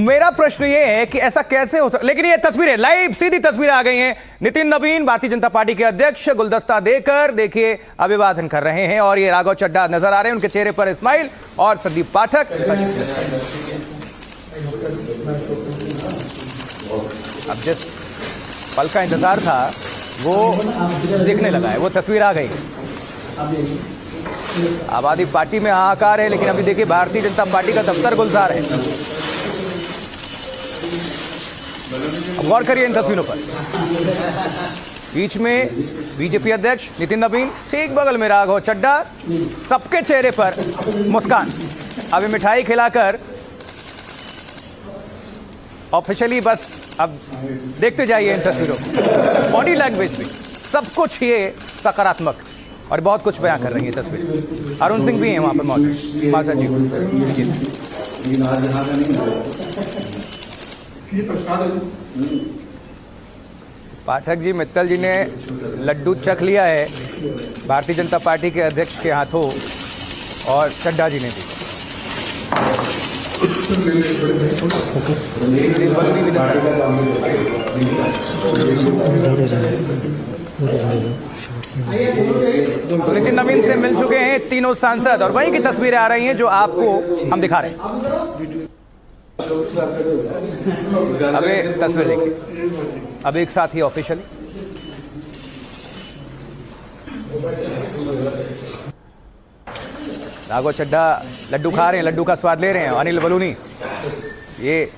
मेरा प्रश्न ये है कि ऐसा कैसे हो सकता, लेकिन ये तस्वीरें लाइव सीधी तस्वीरें आ गई हैं। नितिन नवीन भारतीय जनता पार्टी के अध्यक्ष गुलदस्ता देकर देखिए अभिवादन कर रहे हैं और ये राघव चड्ढा नजर आ रहे हैं, उनके चेहरे पर स्माइल और संदीप पाठक। अब जिस पल का इंतजार था वो दिखने लगा है, वो तस्वीर आ गई। आबादी पार्टी में हाहाकार है, लेकिन अभी देखिए भारतीय जनता पार्टी का दफ्तर गुलजार है। अब गौर करिए इन तस्वीरों पर। बीच में बीजेपी अध्यक्ष नितिन नवीन, ठीक बगल में राघव चड्ढा, सबके चेहरे पर मुस्कान। अभी मिठाई खिलाकर ऑफिशियली बस अब देखते जाइए इन तस्वीरों को। बॉडी लैंग्वेज भी सब कुछ ये सकारात्मक और बहुत कुछ बयां कर रही है तस्वीर। अरुण सिंह भी हैं वहां पर मौजूद, महासचिव। पाठक जी, मित्तल जी ने लड्डू चख लिया है भारतीय जनता पार्टी के अध्यक्ष के हाथों और चड्ढा जी ने भी। तो नितिन नवीन से मिल चुके हैं तीनों सांसद और वहीं की तस्वीरें आ रही हैं जो आपको हम दिखा रहे हैं। अब ये तस्वीर देखिए, अब एक साथ ही ऑफिशियली राघव चड्ढा लड्डू खा रहे हैं, लड्डू का स्वाद ले रहे हैं। अनिल बलूनी ये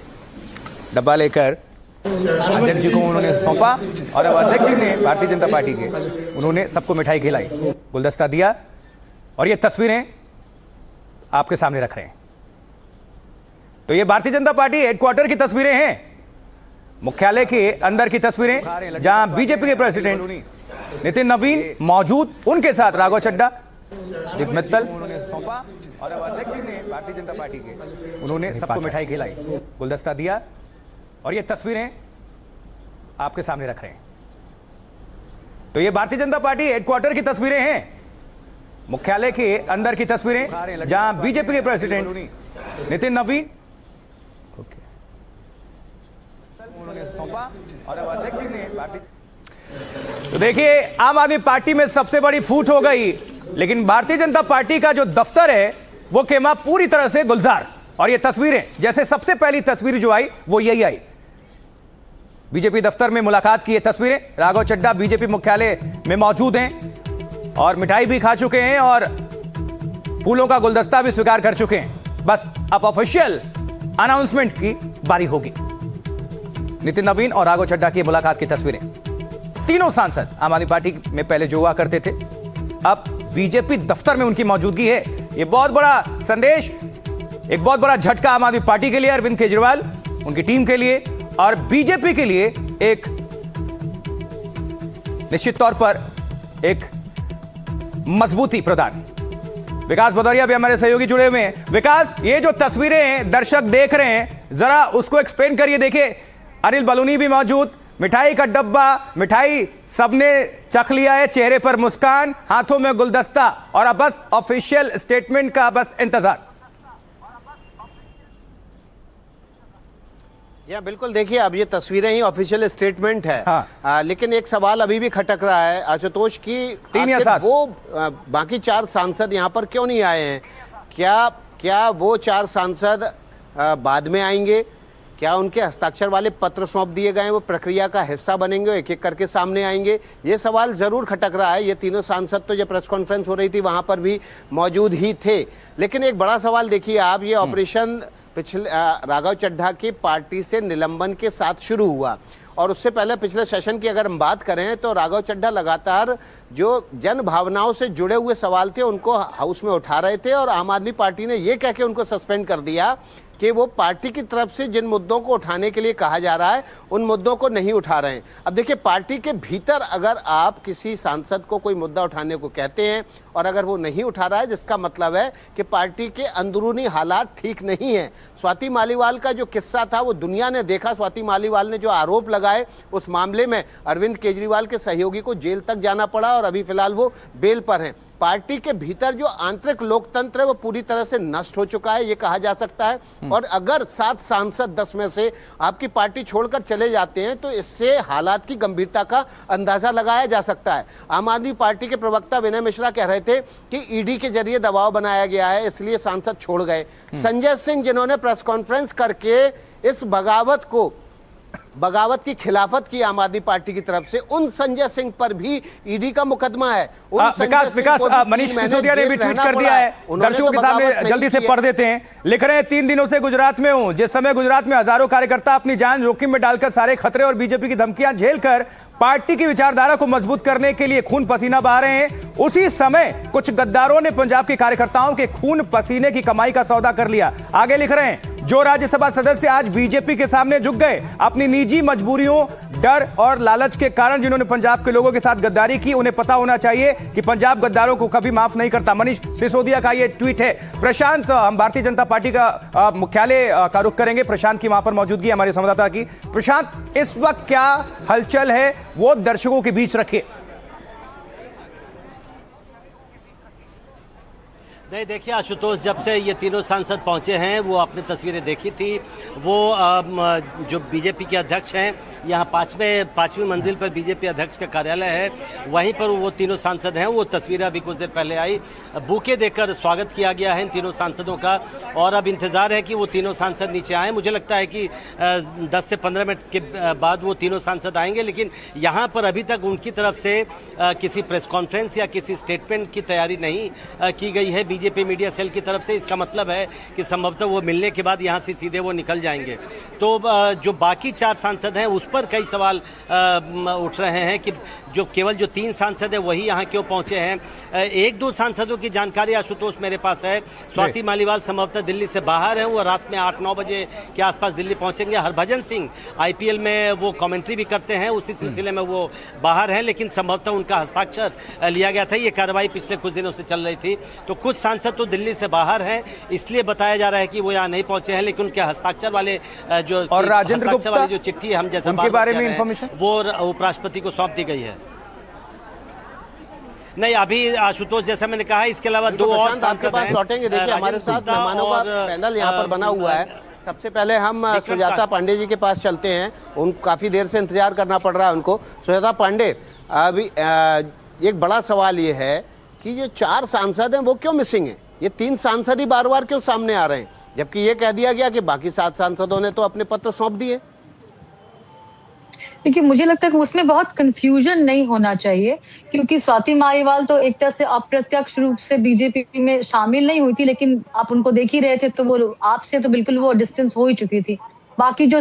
डब्बा लेकर अध्यक्ष जी को उन्होंने सौंपा और अब अध्यक्ष जी ने भारतीय जनता पार्टी के उन्होंने सबको मिठाई खिलाई, गुलदस्ता दिया और ये तस्वीरें आपके सामने रख रहे हैं। तो ये भारतीय जनता पार्टी हेडक्वार्टर की तस्वीरें हैं, मुख्यालय के अंदर की तस्वीरें, जहां बीजेपी के प्रेसिडेंट नितिन नवीन मौजूद, उनके साथ राघव चड्ढा, मित्तल उन्होंने सौंपा और अब अध्यक्ष जी ने भारतीय जनता पार्टी के उन्होंने सबको मिठाई खिलाई, गुलदस्ता दिया और ये तस्वीरें आपके सामने रख रहे हैं। तो ये भारतीय जनता पार्टी हेडक्वार्टर की तस्वीरें हैं, मुख्यालय के अंदर की तस्वीरें, जहां बीजेपी के प्रेसिडेंट नितिन नवीन उन्होंने सौंपा और अब अध्यक्ष जी ने भारतीय। तो देखिए आम आदमी पार्टी में सबसे बड़ी फूट हो गई, लेकिन भारतीय जनता पार्टी का जो दफ्तर है वो खेमा पूरी तरह से गुलजार। और ये तस्वीरें, जैसे सबसे पहली तस्वीर जो आई वो यही आई, बीजेपी दफ्तर में मुलाकात की ये तस्वीरें। राघव चड्ढा बीजेपी मुख्यालय में मौजूद हैं और मिठाई भी खा चुके हैं और फूलों का गुलदस्ता भी स्वीकार कर चुके हैं। बस अब ऑफिशियल अनाउंसमेंट की बारी होगी। नितिन नवीन और राघव चड्ढा की मुलाकात की तस्वीरें, तीनों सांसद आम आदमी पार्टी में पहले जो हुआ करते थे, अब बीजेपी दफ्तर में उनकी मौजूदगी है। यह बहुत बड़ा संदेश, एक बहुत बड़ा झटका आम आदमी पार्टी के लिए, अरविंद केजरीवाल, उनकी टीम के लिए और बीजेपी के लिए एक निश्चित तौर पर एक मजबूती प्रदान। विकास भदौरिया भी हमारे सहयोगी जुड़े हुए हैं। विकास, ये जो तस्वीरें दर्शक देख रहे हैं, जरा उसको एक्सप्लेन करिए। देखिए अनिल बलूनी भी मौजूद, मिठाई का डब्बा, मिठाई सबने चख लिया है, चेहरे पर मुस्कान, हाथों में गुलदस्ता और अब बस ऑफिशियल स्टेटमेंट का बस इंतजार। या बिल्कुल, देखिए अब ये तस्वीरें ही ऑफिशियल स्टेटमेंट है। हाँ। लेकिन एक सवाल अभी भी खटक रहा है आशुतोष की, 3 या 7 वो बाकी 4 सांसद यहाँ पर क्यों नहीं आए हैं? क्या वो 4 सांसद बाद में आएंगे? क्या उनके हस्ताक्षर वाले पत्र सौंप दिए गए हैं वो प्रक्रिया का हिस्सा बनेंगे, एक एक करके सामने आएंगे? ये सवाल जरूर खटक रहा है। ये तीनों सांसद तो जब प्रेस कॉन्फ्रेंस हो रही थी वहां पर भी मौजूद ही थे। लेकिन एक बड़ा सवाल देखिए आप, ये ऑपरेशन पिछले राघव चड्ढा की पार्टी से निलंबन के साथ शुरू हुआ और उससे पहले पिछले सेशन की अगर हम बात करें तो राघव चड्ढा लगातार जो जन भावनाओं से जुड़े हुए सवाल थे उनको हाउस में उठा रहे थे और आम आदमी पार्टी ने ये कह के उनको सस्पेंड कर दिया कि वो पार्टी की तरफ से जिन मुद्दों को उठाने के लिए कहा जा रहा है उन मुद्दों को नहीं उठा रहे हैं। अब देखिए, पार्टी के भीतर अगर आप किसी सांसद को कोई मुद्दा उठाने को कहते हैं और अगर वो नहीं उठा रहा है, जिसका मतलब है कि पार्टी के अंदरूनी हालात ठीक नहीं है। स्वाति मालीवाल का जो किस्सा था वो दुनिया ने देखा। स्वाति मालीवाल ने जो आरोप लगाए उस मामले में अरविंद केजरीवाल के सहयोगी को जेल तक जाना पड़ा और अभी फिलहाल वो बेल पर हैं। पार्टी के भीतर जो आंतरिक लोकतंत्र है वो पूरी तरह से नष्ट हो चुका है, ये कहा जा सकता है। और अगर 7 सांसद 10 में से आपकी पार्टी छोड़कर चले जाते हैं तो इससे हालात की गंभीरता का अंदाजा लगाया जा सकता है। आम आदमी पार्टी के प्रवक्ता विनय मिश्रा कह रहे थे कि ईडी के जरिए दबाव बनाया गया है, इसलिए सांसद छोड़ गए। संजय सिंह जिन्होंने प्रेस कॉन्फ्रेंस करके इस बगावत की खिलाफत की आम आदमी पार्टी की तरफ से, उन संजय सिंह पर भी ईडी का मुकदमा है। विकास मनीष सिसोदिया ने भी ट्वीट कर दिया है, दर्शकों के सामने जल्दी से पढ़ देते हैं। लिख रहे हैं 3 दिनों से गुजरात में हूं, जिस समय गुजरात में हजारों कार्यकर्ता अपनी जान जोखिम में डालकर सारे खतरे और बीजेपी की धमकियां झेलकर पार्टी की विचारधारा को मजबूत करने के लिए खून पसीना बहा रहे हैं, उसी समय कुछ गद्दारों ने पंजाब के कार्यकर्ताओं के खून पसीने की कमाई का सौदा कर लिया। आगे लिख रहे हैं, जो राज्यसभा सदस्य आज बीजेपी के सामने झुक गए अपनी निजी मजबूरियों, डर और लालच के कारण, जिन्होंने पंजाब के लोगों के साथ गद्दारी की, उन्हें पता होना चाहिए कि पंजाब गद्दारों को कभी माफ नहीं करता। मनीष सिसोदिया का यह ट्वीट है। प्रशांत, हम भारतीय जनता पार्टी का मुख्यालय का रुख करेंगे, प्रशांत की वहां पर मौजूदगी हमारे संवाददाता की। प्रशांत, इस वक्त क्या हलचल है वो दर्शकों के बीच रखिए। नहीं, देखिए आशुतोष, जब से ये तीनों सांसद पहुंचे हैं वो आपने तस्वीरें देखी थी, वो जो बीजेपी के अध्यक्ष हैं, यहाँ पाँचवीं मंजिल पर बीजेपी अध्यक्ष का कार्यालय है, वहीं पर वो तीनों सांसद हैं। वो तस्वीरें अभी कुछ देर पहले आई, बुके देकर स्वागत किया गया है इन तीनों सांसदों का, और अब इंतज़ार है कि वो तीनों सांसद नीचे आएँ। मुझे लगता है कि 10 से 15 मिनट के बाद वो तीनों सांसद आएंगे, लेकिन यहाँ पर अभी तक उनकी तरफ से किसी प्रेस कॉन्फ्रेंस या किसी स्टेटमेंट की तैयारी नहीं की गई है बीजेपी मीडिया सेल की तरफ से। इसका मतलब है कि संभवतः वो मिलने के बाद यहाँ से सीधे वो निकल जाएंगे। तो जो बाकी 4 सांसद हैं उस पर कई सवाल उठ रहे हैं कि जो केवल जो 3 सांसद हैं वही यहाँ क्यों पहुँचे हैं। 1-2 सांसदों की जानकारी आशुतोष मेरे पास है। स्वाति मालीवाल संभवतः दिल्ली से बाहर हैं, वो रात में 8-9 बजे के आसपास दिल्ली पहुँचेंगे। हरभजन सिंह IPL में वो कमेंट्री भी करते हैं, उसी सिलसिले में वो बाहर हैं, लेकिन संभवतः उनका हस्ताक्षर लिया गया था। ये कार्रवाई पिछले कुछ दिनों से चल रही थी। तो कुछ सांसद तो दिल्ली से बाहर हैं, इसलिए बताया जा रहा है कि वो यहाँ नहीं पहुंचे हैं, लेकिन उनके हस्ताक्षर वाले जो और राजेंद्र गुप्ता वाली जो चिट्ठी है, हम जैसा उनके बारे में इंफॉर्मेशन वो उपराष्ट्रपति को सौंप दी गई है। नहीं, अभी आशुतोष जैसा मैंने कहा, इसके अलावा 2 और सांसद हैं। लौटेंगे। देखिए, हमारे साथ मेहमानों का पैनल यहाँ पर बना हुआ है। सबसे पहले हम सुजाता पांडे जी के पास चलते हैं। उन काफ़ी देर से इंतजार करना पड़ रहा है उनको। सुजाता पांडे, अभी एक बड़ा सवाल ये है कि जो 4 सांसद हैं वो क्यों मिसिंग हैं? ये 3 सांसद ही बार बार क्यों सामने आ रहे हैं, जबकि ये कह दिया गया कि बाकी 7 सांसदों ने तो अपने पत्र सौंप दिए। देखिए, मुझे लगता है कि उसमें बहुत कंफ्यूजन नहीं होना चाहिए, क्योंकि स्वाति मालीवाल तो एक तरह से अप्रत्यक्ष रूप से बीजेपी में शामिल नहीं हुई थी, लेकिन आप उनको देख ही रहे थे तो वो आपसे तो बिल्कुल वो डिस्टेंस हो ही चुकी थी। बाकी जो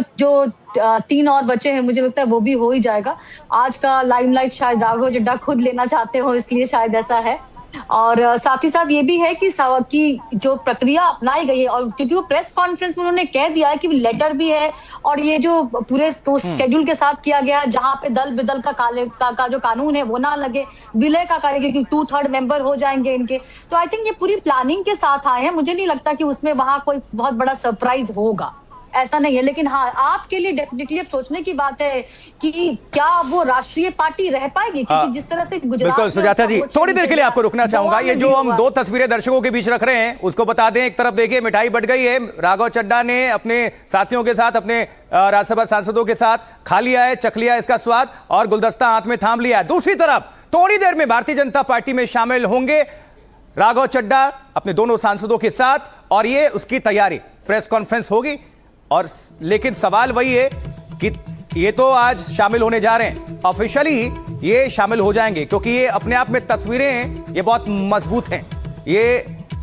3 और बचे हैं, मुझे लगता है वो भी हो ही जाएगा। आज का लाइमलाइट शायद राघव चड्ढा खुद लेना चाहते हो, इसलिए शायद ऐसा है। और साथ ही साथ ये भी है कि जो प्रक्रिया अपनाई गई है, और क्योंकि वो प्रेस कॉन्फ्रेंस में उन्होंने कह दिया है कि लेटर भी है, और ये जो पूरे शेड्यूल के साथ किया गया, जहाँ पे दल बिदल का जो कानून है वो ना लगे, विलय का कार्य, क्योंकि 2/3 मेंबर हो जाएंगे इनके। तो आई थिंक ये पूरी प्लानिंग के साथ आए हैं। मुझे नहीं लगता कि उसमें वहां कोई बहुत बड़ा सरप्राइज होगा, ऐसा नहीं है। लेकिन हाँ, आपके लिए डेफिनेटली अब सोचने की बात है कि क्या वो राष्ट्रीय पार्टी रह पाएगी, क्योंकि जिस तरह से गुजरात। बिल्कुल सुजाता जी, थोड़ी देर के लिए आपको रुकना चाहूंगा। ये जो हम 2 तस्वीरें दर्शकों के बीच रख रहे हैं उसको बता दें। एक तरफ देखिए, मिठाई बट गई है, राघव चड्ढा ने अपने साथियों के साथ, अपने राज्यसभा सांसदों के साथ खा लिया है, चख लिया इसका स्वाद, और गुलदस्ता हाथ में थाम लिया है। दूसरी तरफ थोड़ी देर में भारतीय जनता पार्टी में शामिल होंगे राघव चड्ढा अपने दोनों सांसदों के साथ, और ये उसकी तैयारी, प्रेस कॉन्फ्रेंस होगी। और लेकिन सवाल वही है कि ये तो आज शामिल होने जा रहे हैं, ऑफिशियली ये शामिल हो जाएंगे, क्योंकि ये अपने आप में तस्वीरें हैं, ये बहुत मजबूत हैं। ये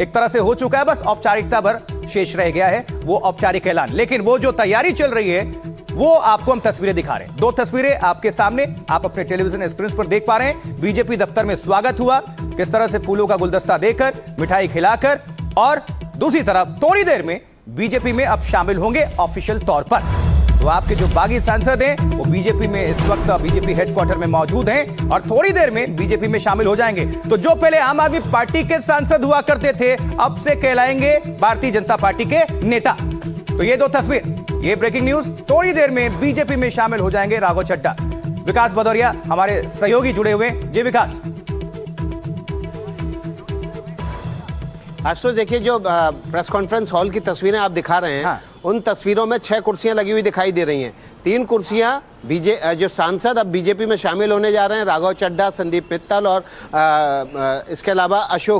एक तरह से हो चुका है, बस औपचारिकता भर शेष रह गया है, वो औपचारिक ऐलान। लेकिन वो जो तैयारी चल रही है वो आपको हम तस्वीरें दिखा रहे हैं। 2 तस्वीरें आपके सामने, आप अपने टेलीविजन स्क्रीन पर देख पा रहे हैं। बीजेपी दफ्तर में स्वागत हुआ, किस तरह से फूलों का गुलदस्ता देकर, मिठाई खिलाकर, और दूसरी तरफ थोड़ी देर में बीजेपी में अब शामिल होंगे ऑफिशियल तौर पर। तो आपके जो बागी सांसद हैं वो बीजेपी में इस वक्त बीजेपी हेडक्वार्टर में मौजूद हैं, और थोड़ी देर में बीजेपी में शामिल हो जाएंगे। तो जो पहले आम आदमी पार्टी के सांसद हुआ करते थे, अब से कहलाएंगे भारतीय जनता पार्टी के नेता। तो ये 2 तस्वीर, ये ब्रेकिंग न्यूज। थोड़ी देर में बीजेपी में शामिल हो जाएंगे राघव चड्ढा। विकास भदौरिया हमारे सहयोगी जुड़े हुए। जी विकास। आशुतोष देखिए, जो प्रेस कॉन्फ्रेंस हॉल की तस्वीरें आप दिखा रहे हैं, हाँ। उन तस्वीरों में 6 कुर्सियां लगी हुई दिखाई दे रही हैं। 3 कुर्सियां जो सांसद अब बीजेपी में शामिल होने जा रहे हैं, राघव चड्ढा, संदीप मित्तल और इसके अलावा अशोक,